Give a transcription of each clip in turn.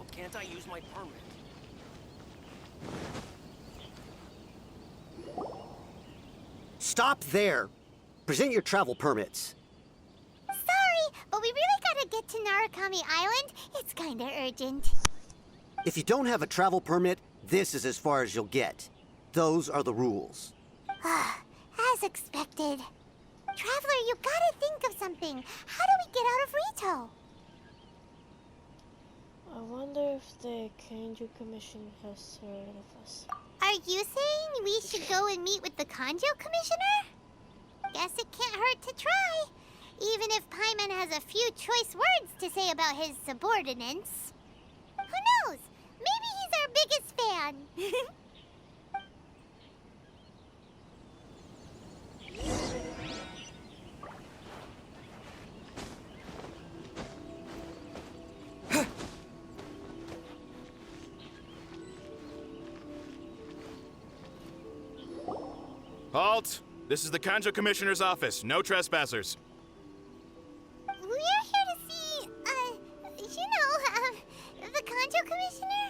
world can't I use my permit? Stop there! Present your travel permits. Sorry, but we really gotta get to Narukami Island. It's kinda urgent. If you don't have a travel permit, this is as far as you'll get. Those are the rules. As expected. Traveler, you gotta think of something. How do we get out of Rito? I wonder if the Kanju Commission has heard of us. Are you saying we should go and meet with the Kanjo Commissioner? Guess it can't hurt to try. Even if Paimon has a few choice words to say about his subordinates. Who knows? Maybe he's our biggest fan. Halt! This is the Kanjo Commissioner's office. No trespassers. We're here to see, the Kanjo Commissioner?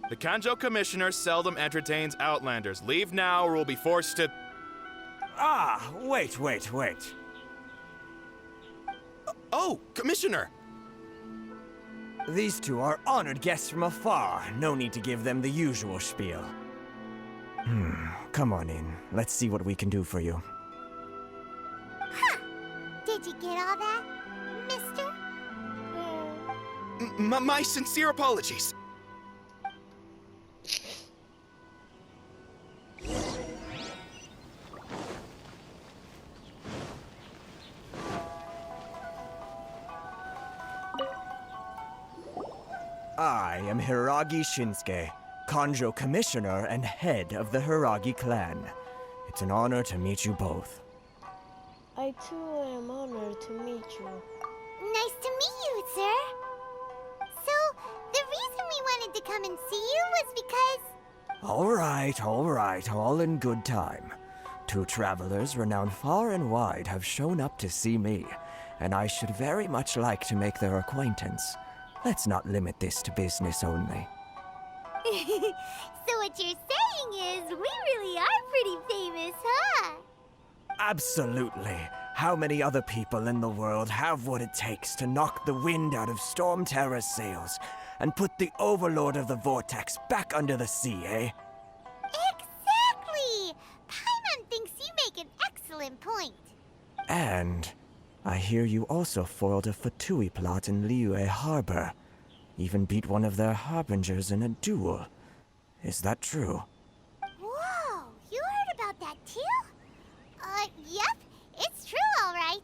The Kanjo Commissioner seldom entertains Outlanders. Leave now or we'll be forced to... Ah, wait. Oh, Commissioner! These two are honored guests from afar. No need to give them the usual spiel. Come on in. Let's see what we can do for you. Huh. Did you get all that, mister? My sincere apologies. I am Hiragi Shinsuke, Kanjo Commissioner and head of the Hiragi clan. It's an honor to meet you both. I too am honored to meet you. Nice to meet you, sir. So, the reason we wanted to come and see you was because... All right, all in good time. Two travelers renowned far and wide have shown up to see me, and I should very much like to make their acquaintance. Let's not limit this to business only. So what you're saying is, we really are pretty famous, huh? Absolutely. How many other people in the world have what it takes to knock the wind out of Storm Terror's sails and put the Overlord of the Vortex back under the sea, eh? Exactly! Paimon thinks you make an excellent point. And I hear you also foiled a Fatui plot in Liyue Harbor. Even beat one of their harbingers in a duel. Is that true? Whoa, you heard about that too? Yep, it's true, all right.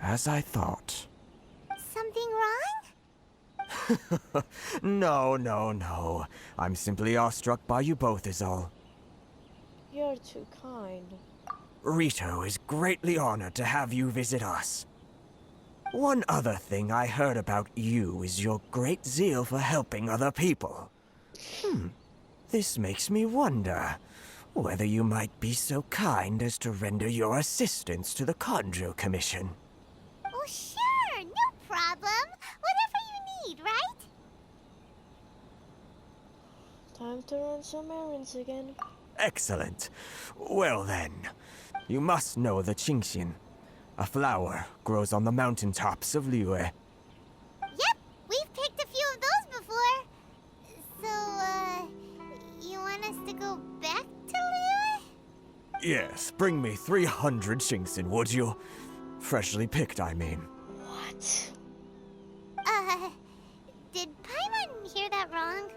As I thought. Something wrong? No. I'm simply awestruck by you both is all. You're too kind. Rito is greatly honored to have you visit us. One other thing I heard about you is your great zeal for helping other people. This makes me wonder whether you might be so kind as to render your assistance to the Kanjo Commission. Oh, sure, no problem. Whatever you need, right? Time to run some errands again. Excellent. Well then, you must know the Qingxin. A flower grows on the mountaintops of Liyue. Yep, we've picked a few of those before. So, you want us to go back to Liyue? Yes, bring me 300 Qingxin, would you? Freshly picked, I mean. What? Did Paimon hear that wrong?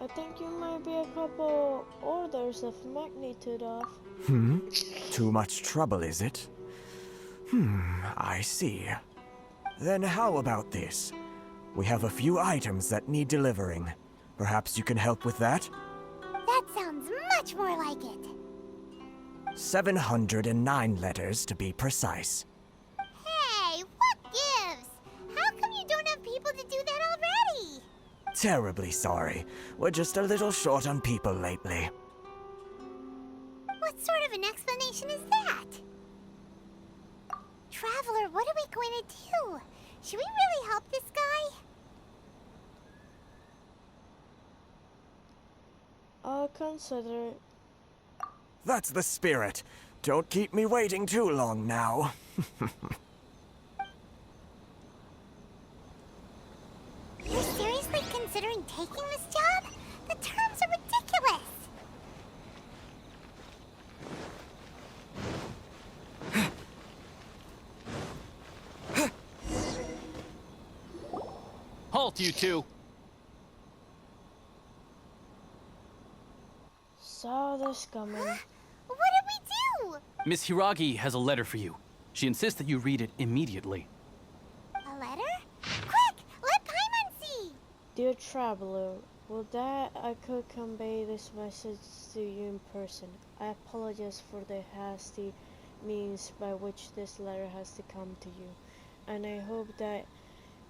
I think you might be a couple orders of magnitude off. Too much trouble, is it? I see. Then how about this? We have a few items that need delivering. Perhaps you can help with that? That sounds much more like it. 709 letters to be precise. Hey, what gives? How come you don't have people to do that already? Terribly sorry. We're just a little short on people lately. What sort of an explanation is that? Traveler, what are we going to do? Should we really help this guy? I'll consider it. That's the spirit. Don't keep me waiting too long now. You're seriously considering taking this job? The terms are ridiculous. Halt, you two! Saw this coming. What did we do? Miss Hiragi has a letter for you. She insists that you read it immediately. A letter? Quick, let Paimon see. Dear Traveler, with that I could convey this message to you in person. I apologize for the hasty means by which this letter has to come to you, and I hope that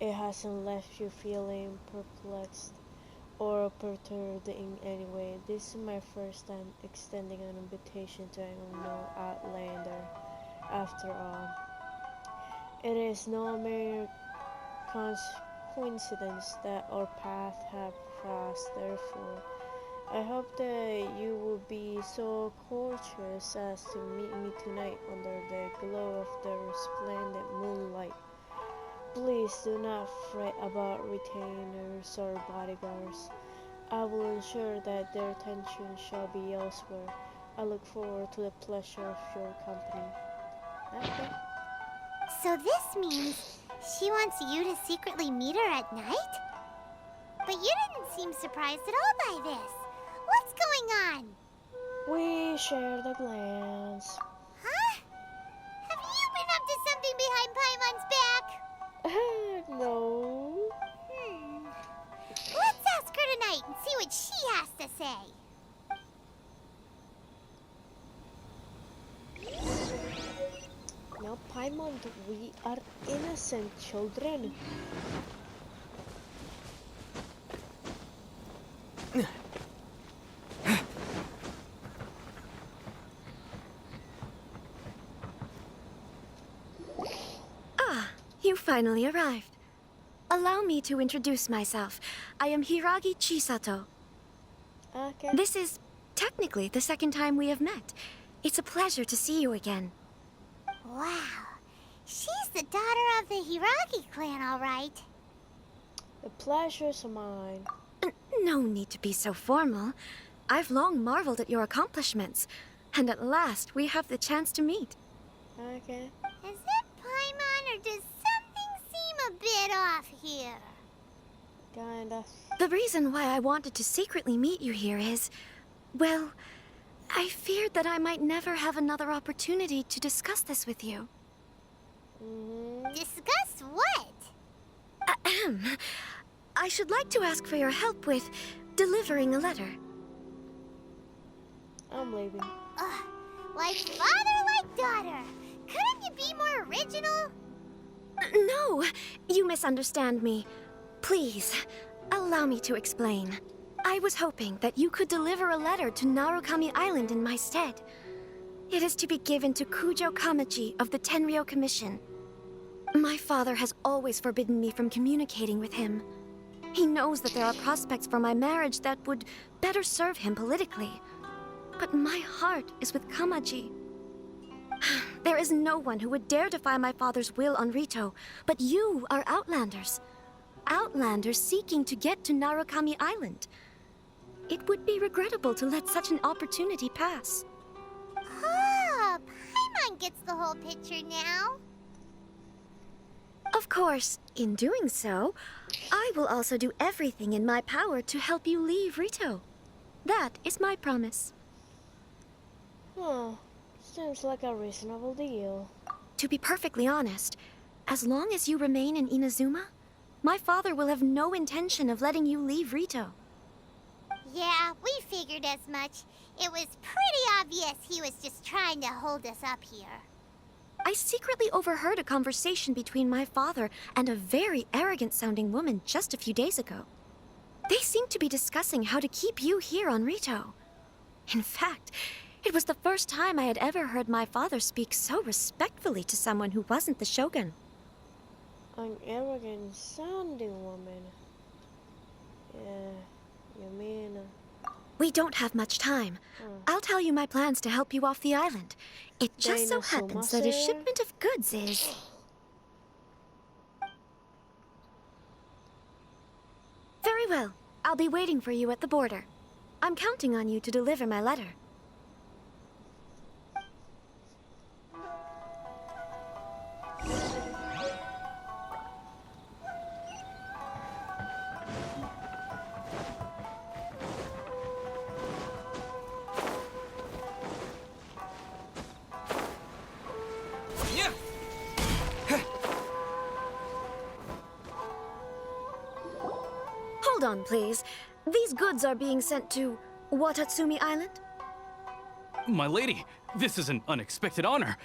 it hasn't left you feeling perplexed or perturbed in any way. This is my first time extending an invitation to an unknown outlander. After all, it is no mere coincidence that our paths have crossed. Therefore, I hope that you will be so courteous as to meet me tonight under the glow of the resplendent moonlight. Please do not fret about retainers or bodyguards. I will ensure that their attention shall be elsewhere. I look forward to the pleasure of your company. Okay. So this means she wants you to secretly meet her at night? But you didn't seem surprised at all by this. What's going on? We share the glance. Huh? Have you been up to something behind Paimon's back? No. Let's ask her tonight and see what she has to say. Now, Paimon, we are innocent children. You finally arrived. Allow me to introduce myself. I am Hiragi Chisato. Okay. This is technically the second time we have met. It's a pleasure to see you again. Wow. She's the daughter of the Hiragi clan, all right. The pleasure's mine. No need to be so formal. I've long marveled at your accomplishments, and at last we have the chance to meet. Okay. Is it Paimon, or does something seem a bit off here? Kinda. The reason why I wanted to secretly meet you here is, well, I feared that I might never have another opportunity to discuss this with you. Discuss what? Ahem. I should like to ask for your help with delivering a letter. I'm leaving. Like father, like daughter. Couldn't you be more original? No, you misunderstand me. Please, allow me to explain. I was hoping that you could deliver a letter to Narukami Island in my stead. It is to be given to Kujo Kamachi of the Tenryou Commission. My father has always forbidden me from communicating with him. He knows that there are prospects for my marriage that would better serve him politically. But my heart is with Kamaji. There is no one who would dare defy my father's will on Rito, but you are Outlanders. Outlanders seeking to get to Narukami Island. It would be regrettable to let such an opportunity pass. Oh, Paimon gets the whole picture now. Of course, in doing so, I will also do everything in my power to help you leave Rito. That is my promise. Huh. Seems like a reasonable deal. To be perfectly honest, as long as you remain in Inazuma, my father will have no intention of letting you leave Rito. Yeah, we figured as much. It was pretty obvious he was just trying to hold us up here. I secretly overheard a conversation between my father and a very arrogant-sounding woman just a few days ago. They seemed to be discussing how to keep you here on Rito. In fact, It was the first time I had ever heard my father speak so respectfully to someone who wasn't the shogun. An arrogant sounding woman. Yeah, you mean... We don't have much time. I'll tell you my plans to help you off the island. It just so happens that a shipment of goods is... Very well. I'll be waiting for you at the border. I'm counting on you to deliver my letter. Hold on, please. These goods are being sent to Watatsumi Island? My lady, this is an unexpected honor.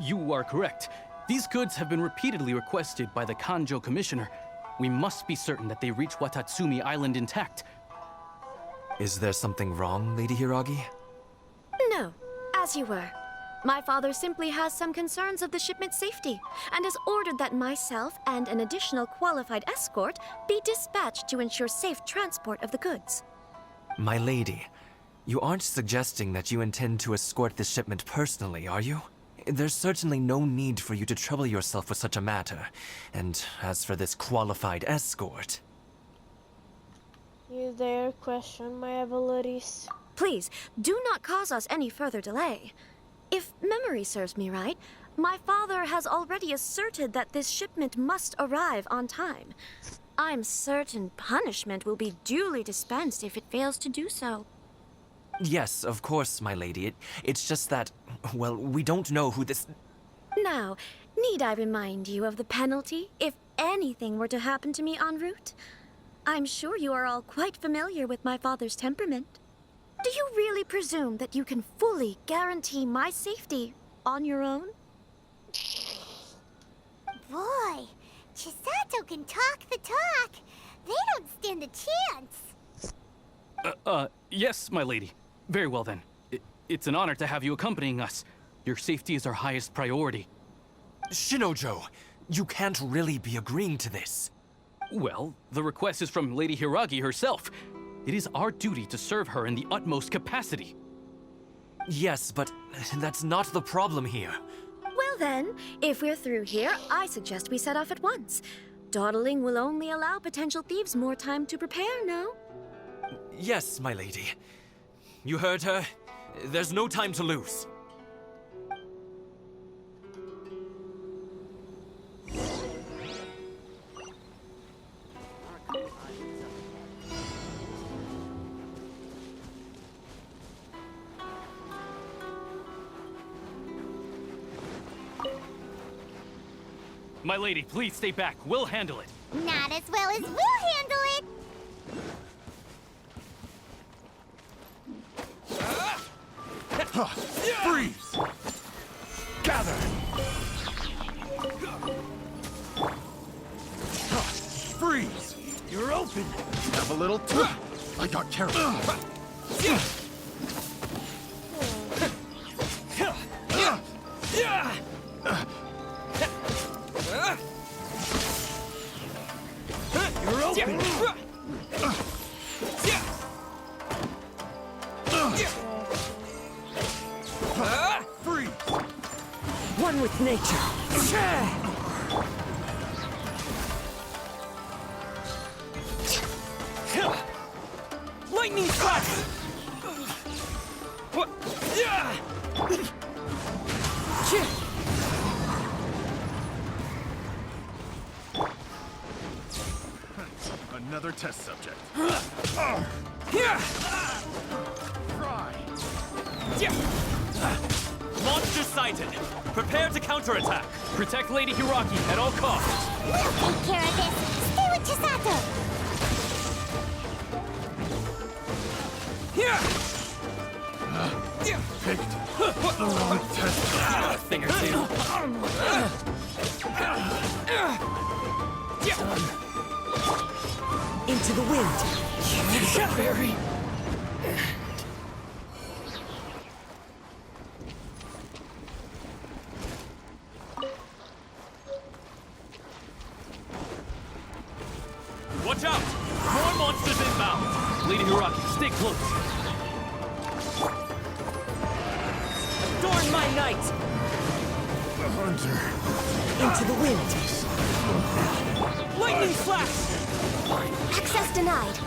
You are correct. These goods have been repeatedly requested by the Kanjo Commissioner. We must be certain that they reach Watatsumi Island intact. Is there something wrong, Lady Hiragi? No, as you were. My father simply has some concerns of the shipment's safety, and has ordered that myself and an additional qualified escort be dispatched to ensure safe transport of the goods. My lady, you aren't suggesting that you intend to escort this shipment personally, are you? There's certainly no need for you to trouble yourself with such a matter. And as for this qualified escort... You dare question my abilities? Please, do not cause us any further delay. If memory serves me right, my father has already asserted that this shipment must arrive on time. I'm certain punishment will be duly dispensed if it fails to do so. Yes, of course, my lady. It's just that, well, we don't know who this... Now, need I remind you of the penalty if anything were to happen to me en route? I'm sure you are all quite familiar with my father's temperament. Do you really presume that you can fully guarantee my safety on your own? Boy, Chisato can talk the talk. They don't stand a chance. Yes, my lady. Very well then. It's an honor to have you accompanying us. Your safety is our highest priority. Shinojo, you can't really be agreeing to this. Well, the request is from Lady Hiragi herself. It is our duty to serve her in the utmost capacity. Yes, but that's not the problem here. Well then, if we're through here, I suggest we set off at once. Dawdling will only allow potential thieves more time to prepare, no? Yes, my lady. You heard her. There's no time to lose. My lady, please stay back. We'll handle it. Not as well as we'll handle it. Freeze! Gather! Freeze! You're open! Have a little time. I got careful. You're open! Freeze! One with nature. Lightning strike! What? Another test subject. Try. Monster sighted. Prepare to counterattack. Protect Lady Hiragi at all costs. We'll take care of this. Stay with Chisato. Picked the wrong test. A thing or two. Into the wind. Very. Watch out! More monsters inbound! Lady Hiraki, stay close. Adorn my knight! The hunter. Into the wind! Lightning flash! Access denied.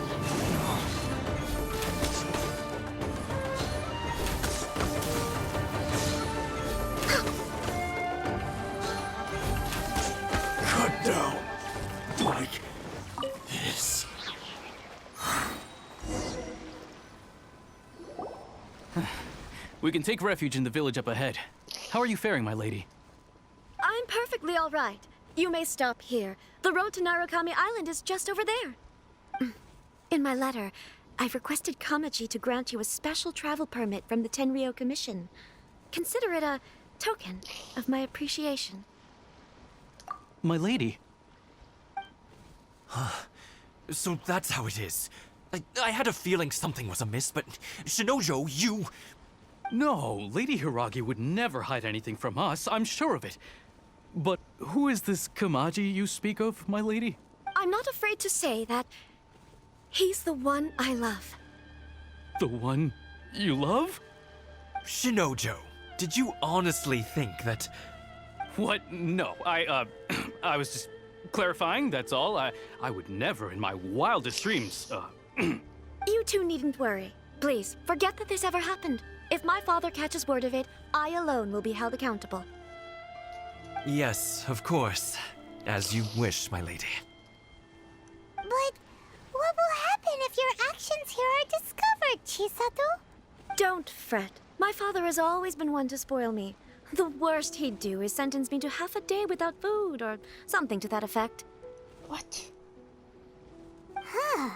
Cut down. Like this. We can take refuge in the village up ahead. How are you faring, my lady? I'm perfectly all right. You may stop here. The road to Narukami Island is just over there. In my letter, I've requested Kamaji to grant you a special travel permit from the Tenryou Commission. Consider it a token of my appreciation. My lady. So that's how it is. I had a feeling something was amiss, but Shinojo, you... No, Lady Hiragi would never hide anything from us, I'm sure of it. But who is this Kamaji you speak of, my lady? I'm not afraid to say that he's the one I love. The one you love? Shinojo, did you honestly think that... What? No, I was just clarifying, that's all. I would never in my wildest dreams, You two needn't worry. Please, forget that this ever happened. If my father catches word of it, I alone will be held accountable. Yes, of course. As you wish, my lady. But what will happen if your actions here are discovered, Chisato? Don't fret. My father has always been one to spoil me. The worst he'd do is sentence me to half a day without food, or something to that effect. What? Huh.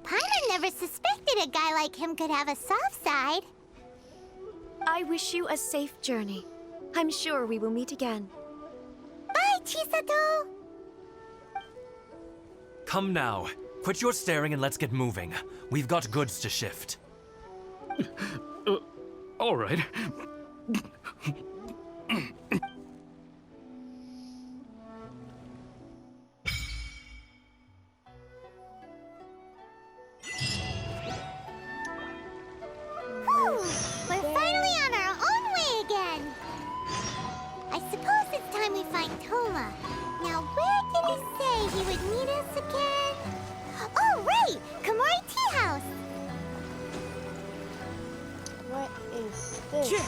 Paimon never suspected a guy like him could have a soft side. I wish you a safe journey. I'm sure we will meet again. Bye, Chisato! Come now. Quit your staring and let's get moving. We've got goods to shift. all right. Whew, we're finally on our own way again. I suppose it's time we find Toma. Now, where did he say he would meet us again? Oh, right! Komori Tea House! What is this? What?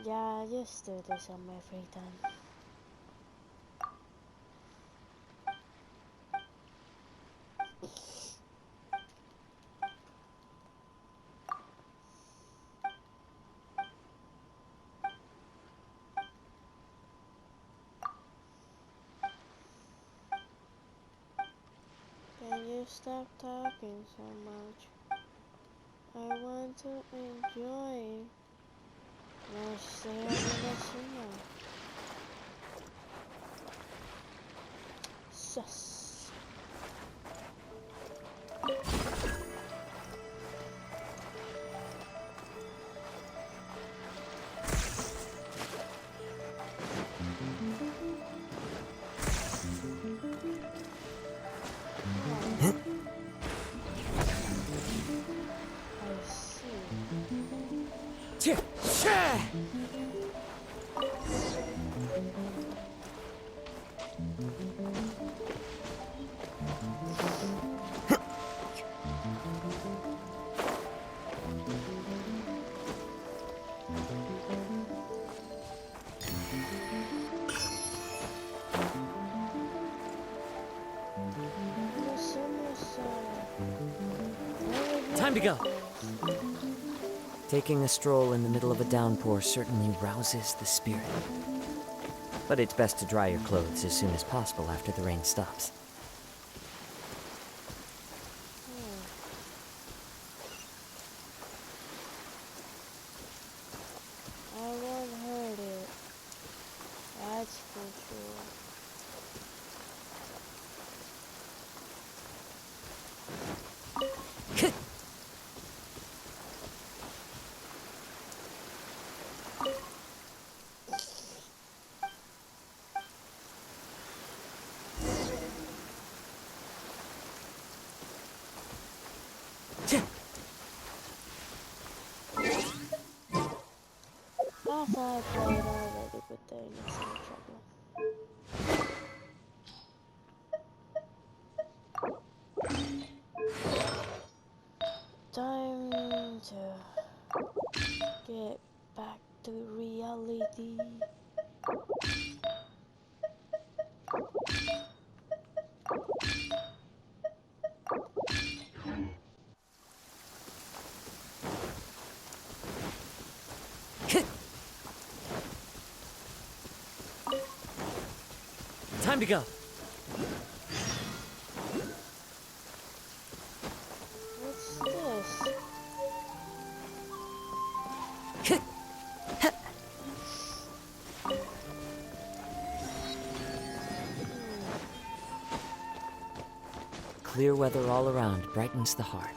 Yeah, I just do this on my free time. Can you stop talking so much? I want to enjoy. No sé a Inazuma. Sus. I see. Time to go. Taking a stroll in the middle of a downpour certainly rouses the spirit. But it's best to dry your clothes as soon as possible after the rain stops. I won't hurt it. That's for sure. I thought I played already, but they're in some trouble. Time to get back to reality. Time to go. What's this? Clear weather all around brightens the heart.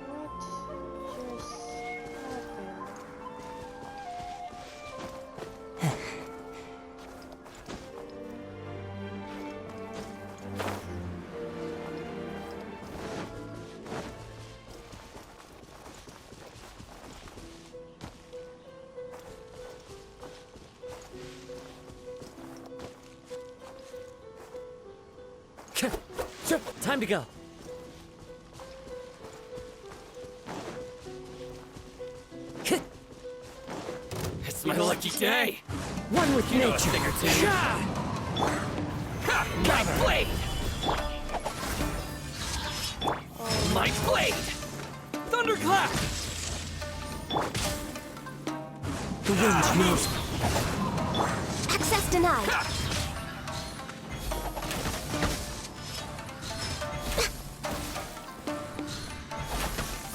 What just happened? Time to go. It's my lucky day. One with You know a nature. thing or two. My blade! My blade! Thunderclap! The wind knows me. Access denied.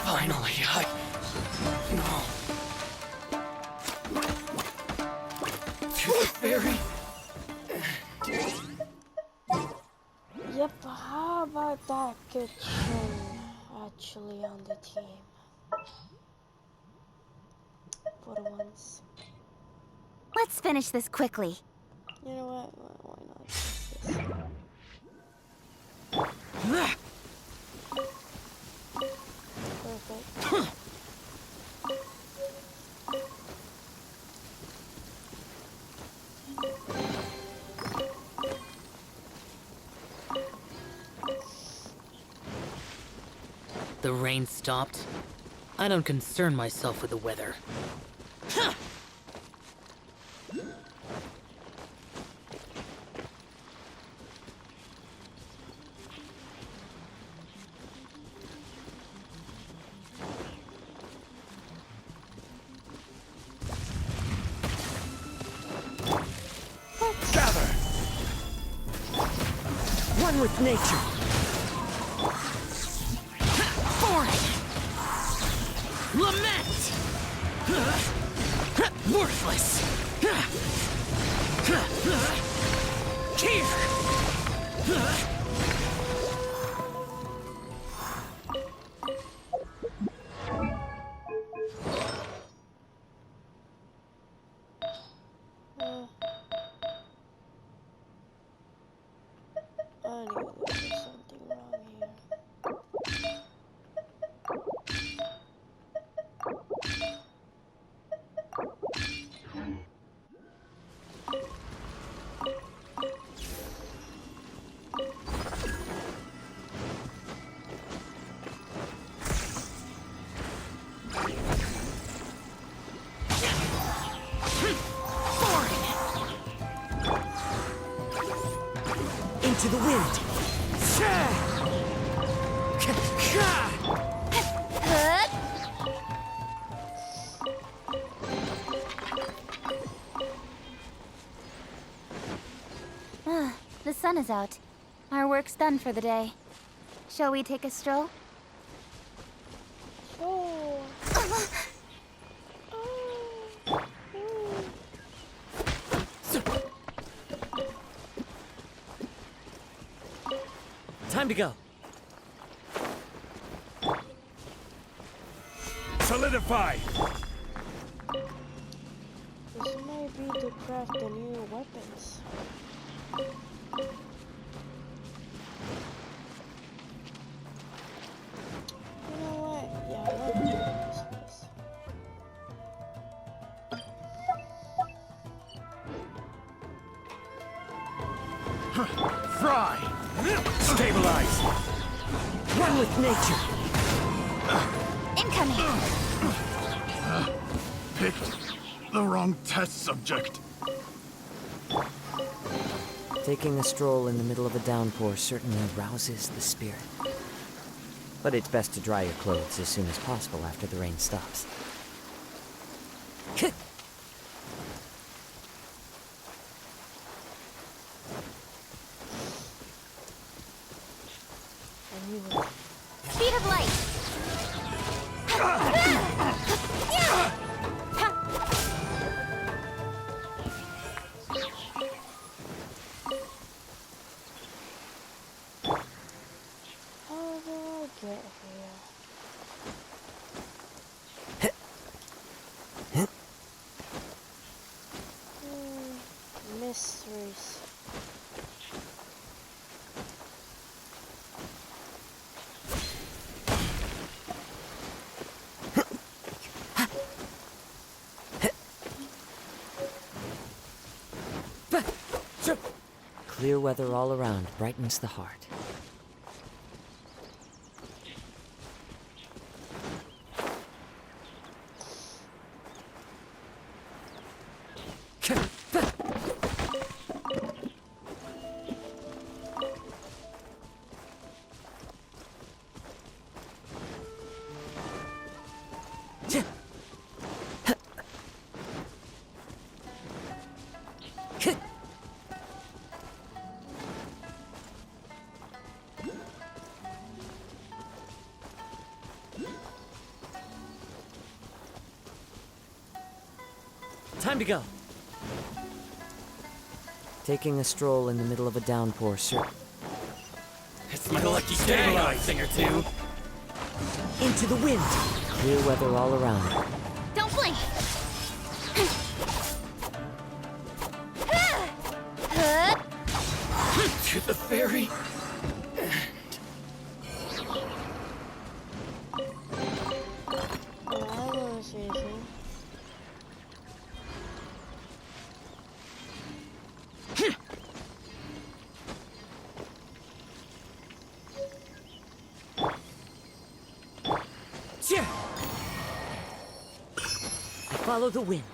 Finally, No. Tooth Fairy? Yep, how about that kitchen actually on the team? For the once. Let's finish this quickly. You know what? Why not? Yes. Perfect. The rain stopped. I don't concern myself with the weather. Gather. One with nature. Lament! Worthless! Here! Into the wind! The sun is out. Our work's done for the day. Shall we take a stroll? Oh. Time to go. Solidify! This might be to craft the new weapons. You know what? Yeah, let's do this place. Fry! Stabilize! One with nature! Incoming! Picked the wrong test subject. Taking a stroll in the middle of a downpour certainly rouses the spirit. But it's best to dry your clothes as soon as possible after the rain stops. Speed of light! How do I get here? Mysteries. Clear weather all around brightens the heart. Time to go. Taking a stroll in the middle of a downpour It's my lucky day, a thing or two. Into the wind! clear weather all around. Don't blink! To the ferry. Oh, I wanna say something. Follow the wind.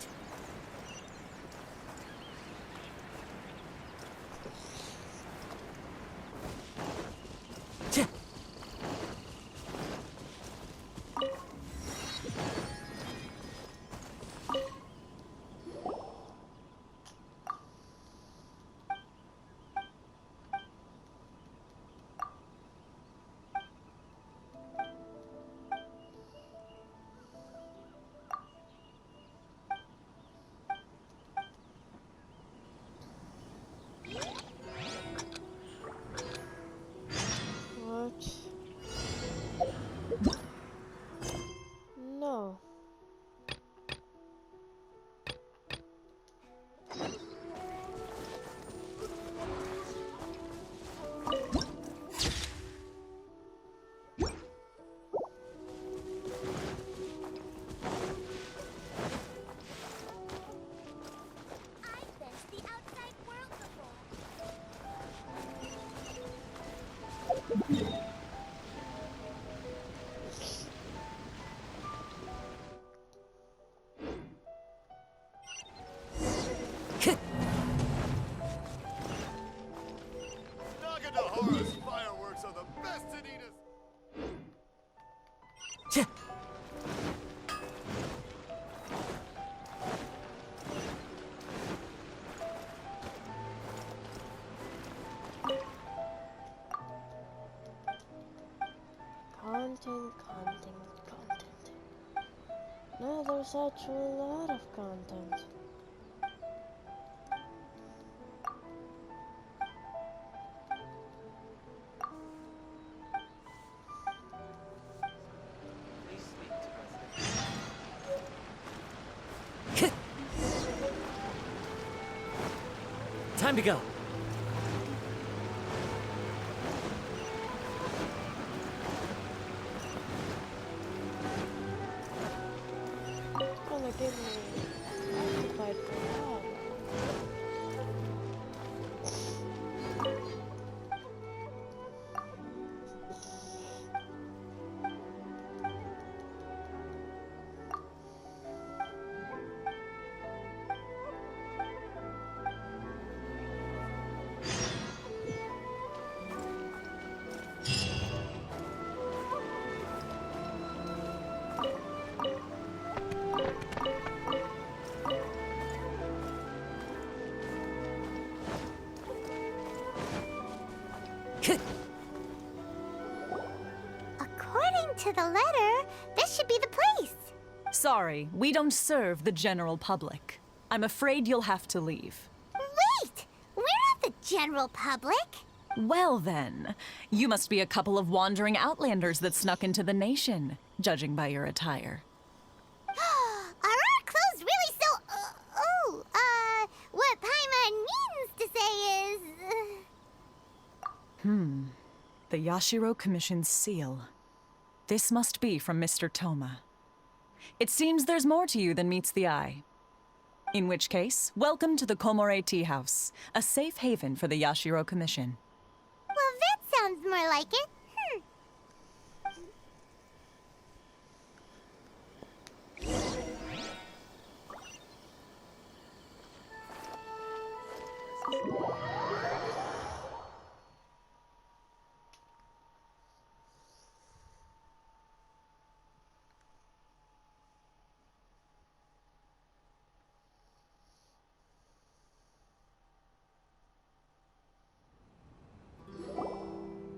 Content. No, there's actually a lot of content. Time to go. Gonna give me occupied for a while. According to the letter, this should be the place. Sorry, we don't serve the general public. I'm afraid you'll have to leave. Wait! We're not the general public. Well then, you must be a couple of wandering outlanders that snuck into the nation, judging by your attire. Are our clothes really so... what Paimon means to say is... The Yashiro Commission's seal. This must be from Mr. Toma. It seems there's more to you than meets the eye. In which case, welcome to the Komore Tea House, a safe haven for the Yashiro Commission. Well, that sounds more like it.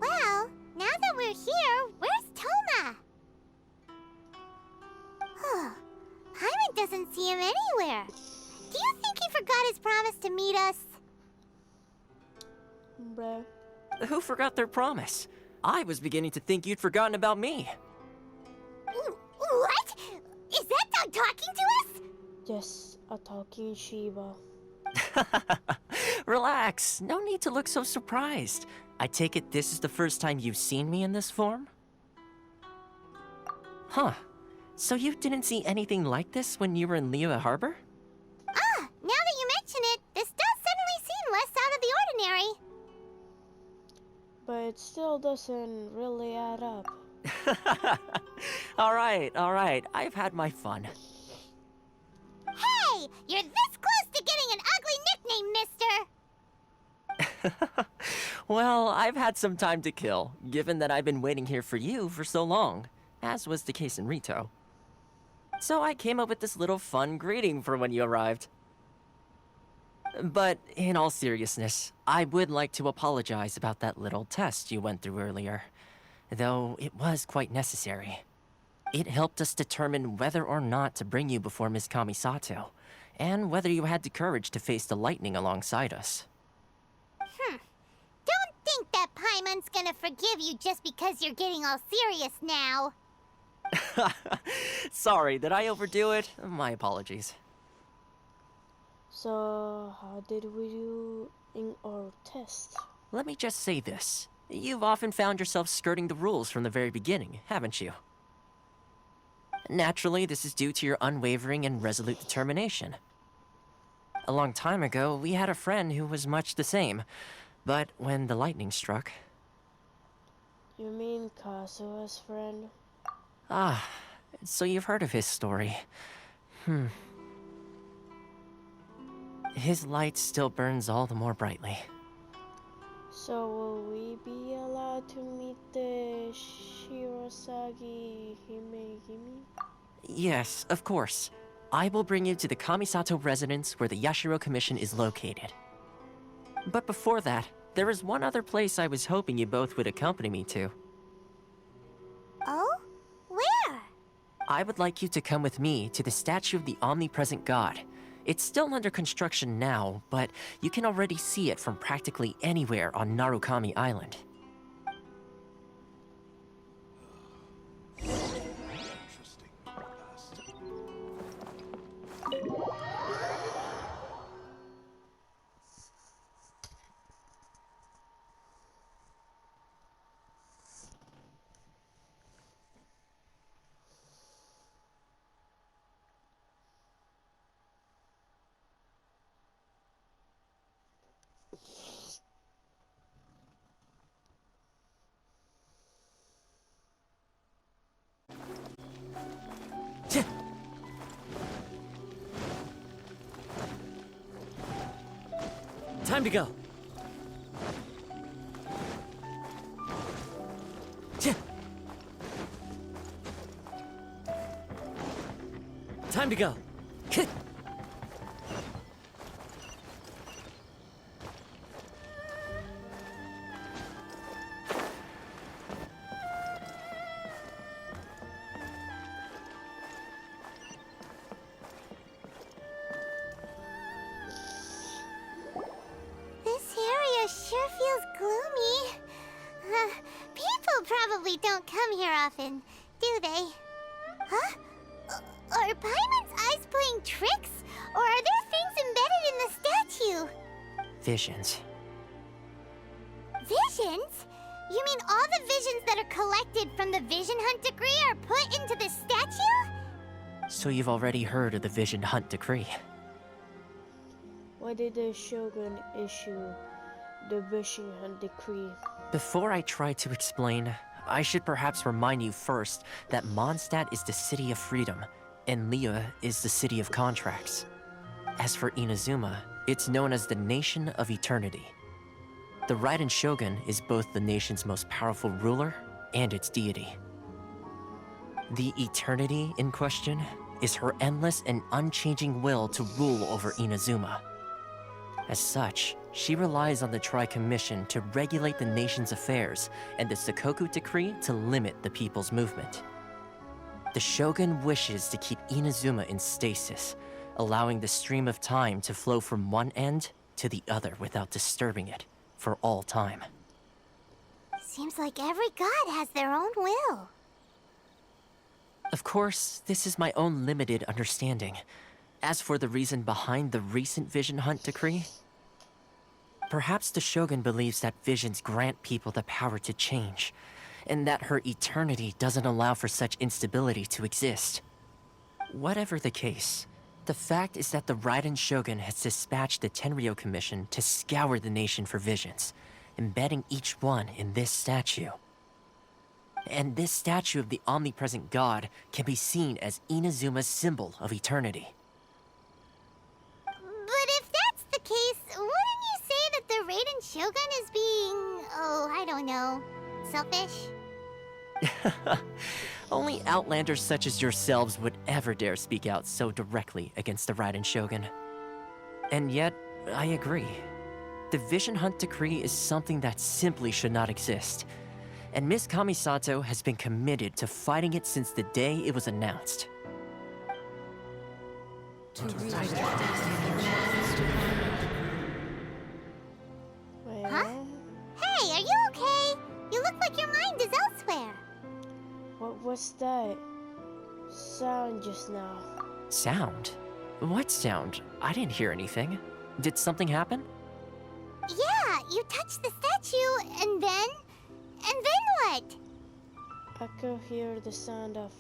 Well, now that we're here, where's Toma? Paimon doesn't see him anywhere. Do you think he forgot his promise to meet us? Bruh. Who forgot their promise? I was beginning to think you'd forgotten about me. What? Is that dog talking to us? Yes, a talking Shiba. Relax. No need to look so surprised. I take it this is the first time you've seen me in this form? Huh. So you didn't see anything like this when you were in Liyue Harbor? Now that you mention it, this does suddenly seem less out of the ordinary. But it still doesn't really add up. Alright. I've had my fun. Hey! You're this close to getting an ugly nickname, mister! Well, I've had some time to kill, given that I've been waiting here for you for so long, as was the case in Rito. So I came up with this little fun greeting for when you arrived. But in all seriousness, I would like to apologize about that little test you went through earlier, though it was quite necessary. It helped us determine whether or not to bring you before Miss Kamisato, and whether you had the courage to face the lightning alongside us. Don't think that Paimon's gonna forgive you just because you're getting all serious now. Sorry, did I overdo it? My apologies. So, how did we do in our test? Let me just say this. You've often found yourself skirting the rules from the very beginning, haven't you? Naturally, this is due to your unwavering and resolute determination. A long time ago, we had a friend who was much the same, but when the lightning struck... You mean Kazuha's friend? Ah, so you've heard of his story. His light still burns all the more brightly. So will we be allowed to meet the Shirasagi Himegimi? Yes, of course. I will bring you to the Kamisato residence where the Yashiro Commission is located. But before that, there is one other place I was hoping you both would accompany me to. Oh? Where? I would like you to come with me to the statue of the omnipresent god. It's still under construction now, but you can already see it from practically anywhere on Narukami Island. Time to go. Time to go. Sure feels gloomy. People probably don't come here often, do they? Huh? Are Paimon's eyes playing tricks? Or are there things embedded in the statue? Visions. Visions? You mean all the visions that are collected from the Vision Hunt Decree are put into the statue? So you've already heard of the Vision Hunt Decree. Why did the Shogun issue the Vision Hunt Decree? Before I try to explain, I should perhaps remind you first that Mondstadt is the city of freedom, and Liyue is the city of contracts. As for Inazuma, it's known as the Nation of Eternity. The Raiden Shogun is both the nation's most powerful ruler and its deity. The Eternity in question is her endless and unchanging will to rule over Inazuma. As such, she relies on the Tri-Commission to regulate the nation's affairs and the Sakoku Decree to limit the people's movement. The Shogun wishes to keep Inazuma in stasis, allowing the stream of time to flow from one end to the other without disturbing it for all time. Seems like every god has their own will. Of course, this is my own limited understanding. As for the reason behind the recent Vision Hunt Decree, perhaps the Shogun believes that visions grant people the power to change, and that her eternity doesn't allow for such instability to exist. Whatever the case, the fact is that the Raiden Shogun has dispatched the Tenryou Commission to scour the nation for visions, embedding each one in this statue. And this statue of the omnipresent god can be seen as Inazuma's symbol of eternity. But if that's the case, wouldn't you say that the Raiden Shogun is being, I don't know, selfish? Only outlanders such as yourselves would ever dare speak out so directly against the Raiden Shogun. And yet, I agree. The Vision Hunt Decree is something that simply should not exist. And Miss Kamisato has been committed to fighting it since the day it was announced. Huh? Hey, are you okay? You look like your mind is elsewhere. What was that sound just now? Sound? What sound? I didn't hear anything. Did something happen? Yeah, you touched the statue, and then what? I could hear the sound of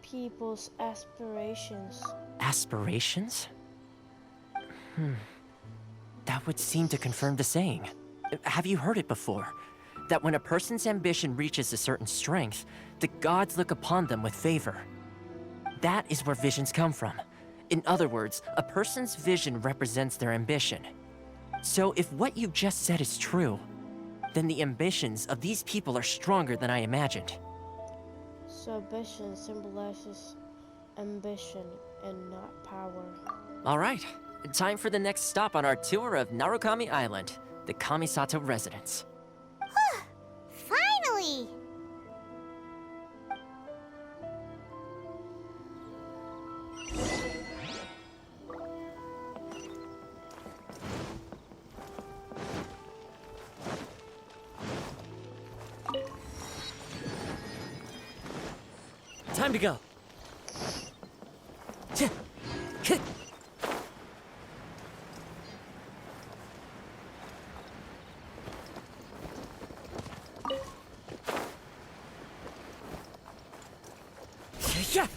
people's aspirations. Aspirations? That would seem to confirm the saying. Have you heard it before? That when a person's ambition reaches a certain strength, the gods look upon them with favor. That is where visions come from. In other words, a person's vision represents their ambition. So if what you just said is true, then the ambitions of these people are stronger than I imagined. So ambition symbolizes ambition and not power. All right, time for the next stop on our tour of Narukami Island, the Kamisato residence. Finally! Time to go. Yeah.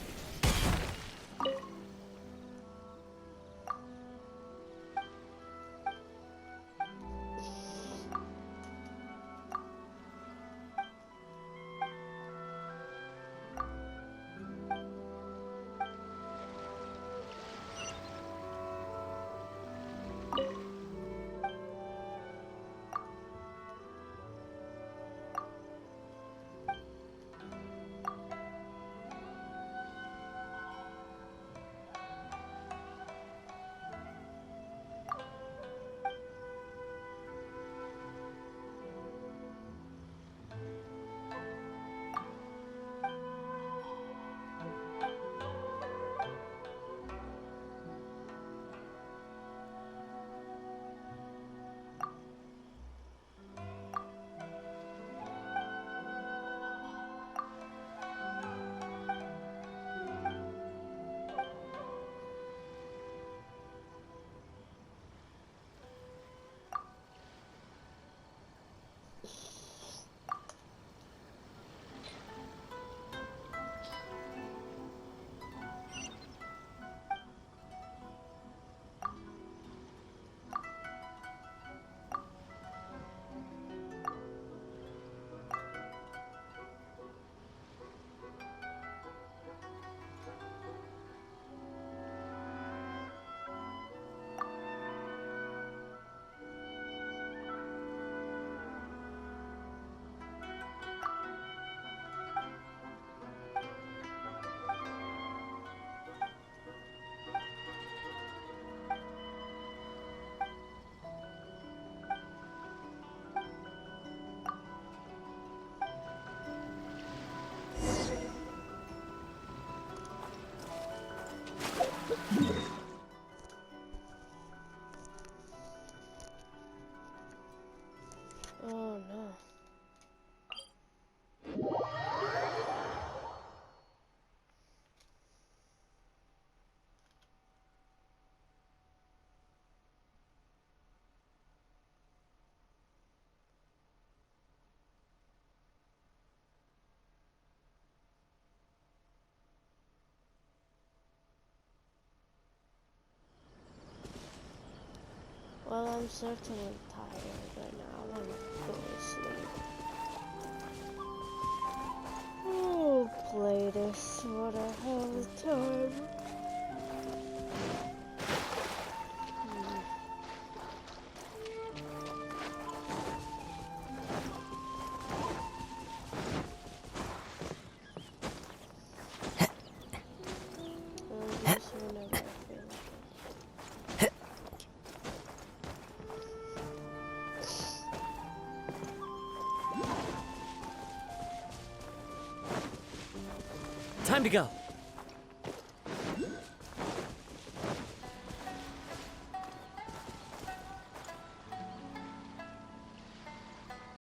Oh no. Well, I'm certainly tired right now. I want to go to sleep. Oh, play this. What a hell of a time. Just whenever I feel like it. Time to go.